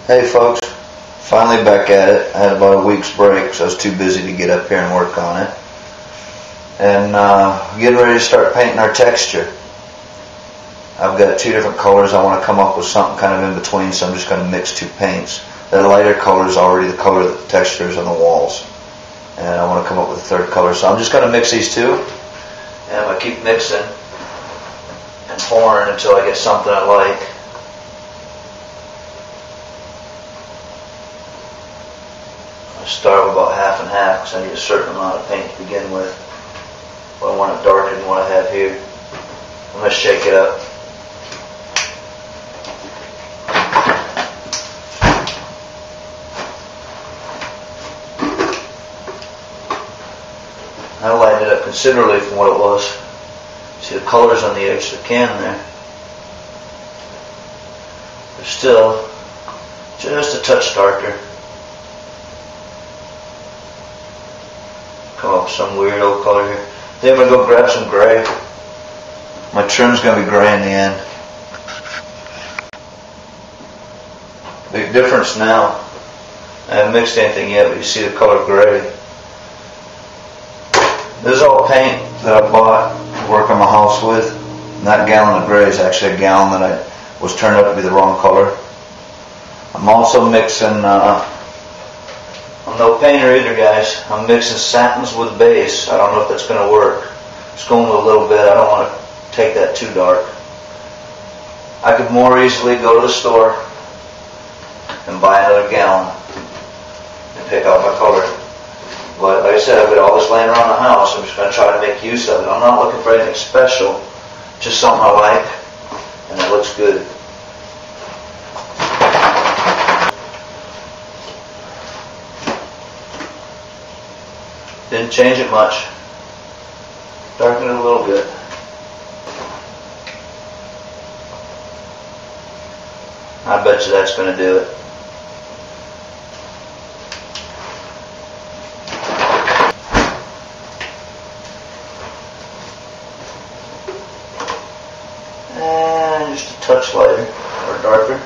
Hey folks, finally back at it. I had about a week's break, so I was too busy to get up here and work on it. And getting ready to start painting our texture. I've got two different colors. I want to come up with something kind of in between, so I'm just going to mix two paints. That lighter color is already the color that the texture is on the walls. And I want to come up with a third color, so I'm just going to mix these two. And I'm going to keep mixing and pouring until I get something I like. I start with about half and half because I need a certain amount of paint to begin with. But I want it darker than what I have here. I'm going to shake it up. I lightened it up considerably from what it was. See the colors on the edge of the can there. They're still just a touch darker. Come up with some weird old color here. Then I'm going to go grab some gray. My trim's going to be gray in the end. Big difference now. I haven't mixed anything yet, but you see the color gray. This is all paint that I bought to work on my house with. And that gallon of gray is actually a gallon that was turned out to be the wrong color. I'm also mixing I'm no painter either, guys. I'm mixing satins with base. I don't know if that's going to work. It's going with a little bit. I don't want to take that too dark. I could more easily go to the store and buy another gallon and pick out my color. But like I said, I've got all this laying around the house. I'm just going to try to make use of it. I'm not looking for anything special. Just something I like and it looks good. Didn't change it much. Darkened it a little bit. I bet you that's going to do it. And just a touch lighter or darker.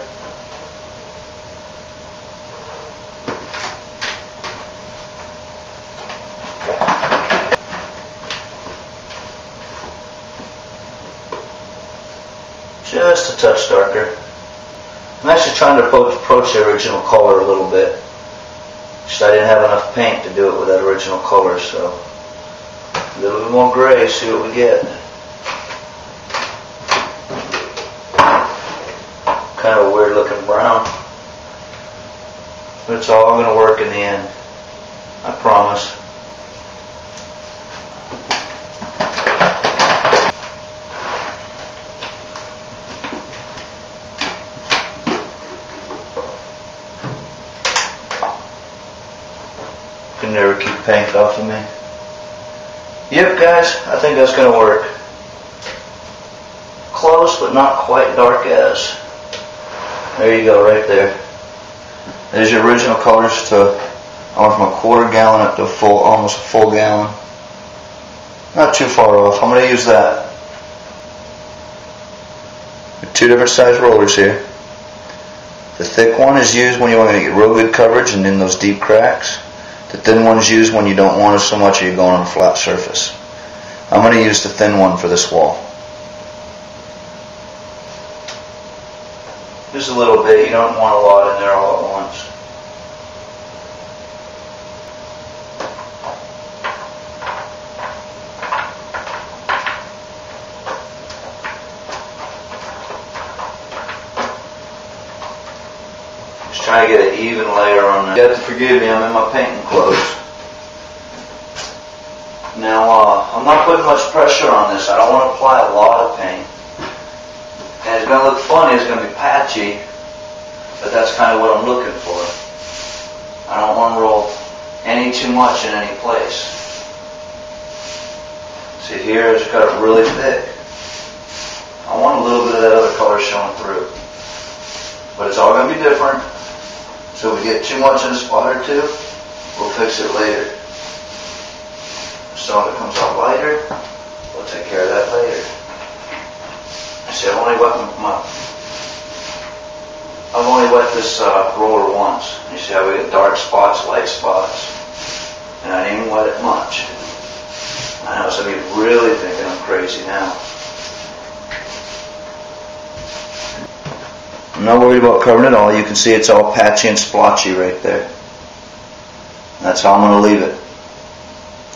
Just a touch darker. I'm actually trying to approach the original color a little bit. Just I didn't have enough paint to do it with that original color, so a little bit more gray, see what we get. Kind of a weird looking brown. But it's all going to work in the end. I promise. Can never keep paint off of me. Yep, guys, I think that's going to work. Close, but not quite dark as. There you go, right there. There's your original colors to, I went from a quarter gallon up to almost a full gallon. Not too far off. I'm going to use that. Two different size rollers here. The thick one is used when you want to get real good coverage and in those deep cracks. The thin one is used when you don't want it so much or you're going on a flat surface. I'm going to use the thin one for this wall. Just a little bit. You don't want a lot in there all at once. Just trying to get an even layer on that. You have to forgive me, I'm in my painting clothes. Now, I'm not putting much pressure on this. I don't want to apply a lot of paint. And it's going to look funny, it's going to be patchy, but that's kind of what I'm looking for. I don't want to roll any too much in any place. See here, it's got it really thick. I want a little bit of that other color showing through. But it's all going to be different. So if we get too much in a spot or two, we'll fix it later. So if it comes out lighter, we'll take care of that later. See, I only wet my I've only wet this roller once. You see how we get dark spots, light spots, and I didn't even wet it much. I know some of you really thinking I'm crazy now. I'm not worried about covering it all. You can see it's all patchy and splotchy right there. That's how I'm going to leave it.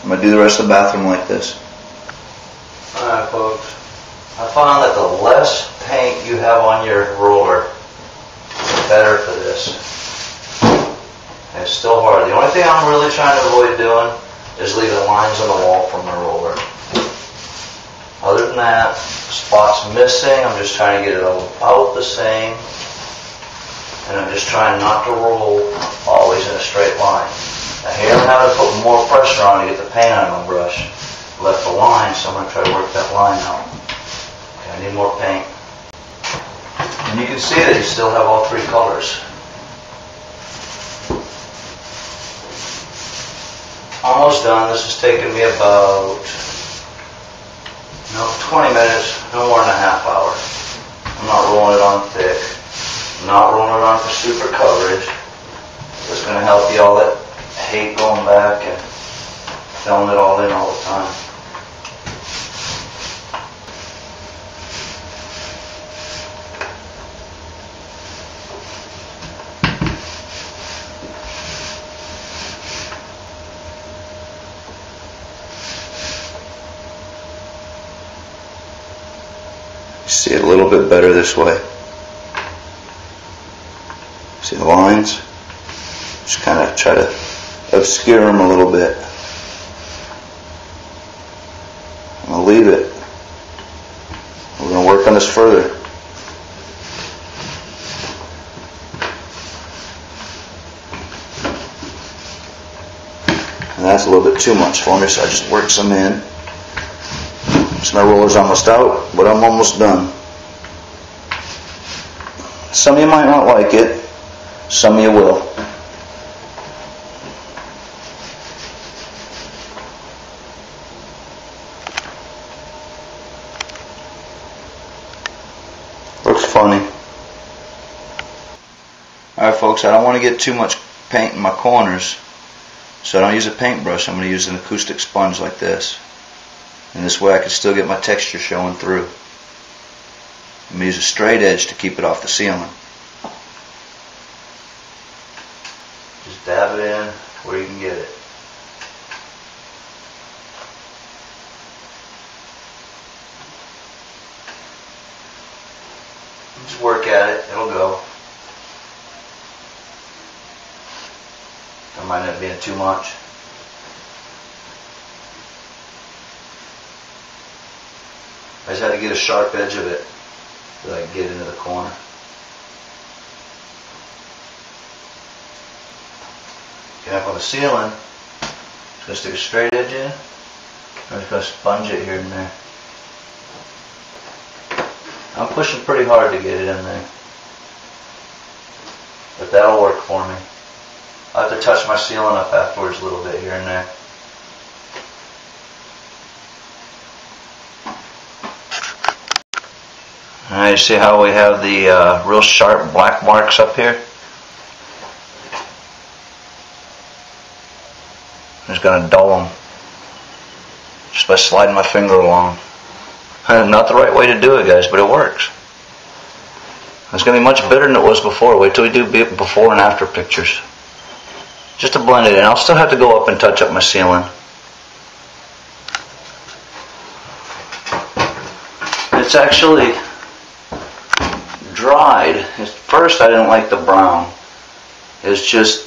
I'm going to do the rest of the bathroom like this. Alright folks, I found that the less paint you have on your roller, the better for this. And it's still hard. The only thing I'm really trying to avoid doing is leaving lines on the wall from my roller. Other than that, spots missing, I'm just trying to get it all about the same. And I'm just trying not to roll always in a straight line. Now here I'm having to put more pressure on to get the paint out of my brush. Left the line, so I'm going to try to work that line out. Okay, I need more paint. And you can see that you still have all three colors. Almost done. This is taking me about 20 minutes, no more than a half hour. I'm not rolling it on thick. I'm not rolling it on for super coverage. It's going to help you all that hate going back and filling it all in all the time. See it a little bit better this way. See the lines? Just kind of try to obscure them a little bit. I'm going to leave it. We're going to work on this further. And that's a little bit too much for me, so I just work some in. So my roller's almost out, but I'm almost done. Some of you might not like it, some of you will. Looks funny. Alright folks, I don't want to get too much paint in my corners, so I don't use a paintbrush. I'm going to use an acoustic sponge like this. And this way I can still get my texture showing through. I'm going to use a straight edge to keep it off the ceiling. Just dab it in where you can get it. Just work at it, it'll go. That might end up being too much. I just had to get a sharp edge of it so I can get into the corner. Get up on the ceiling, just going to stick a straight edge in. I'm just going to sponge it here and there. I'm pushing pretty hard to get it in there, but that'll work for me. I'll have to touch my ceiling up afterwards a little bit here and there. Alright, you see how we have the real sharp black marks up here? I'm just going to dull them just by sliding my finger along. Not the right way to do it, guys, but it works. It's going to be much better than it was before. Wait till we do before and after pictures. Just to blend it in. I'll still have to go up and touch up my ceiling. It's actually dried. At first I didn't like the brown. It's just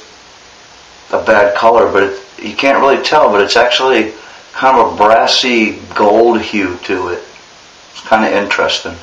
a bad color, but you can't really tell, but it's actually kind of a brassy gold hue to it. It's kind of interesting.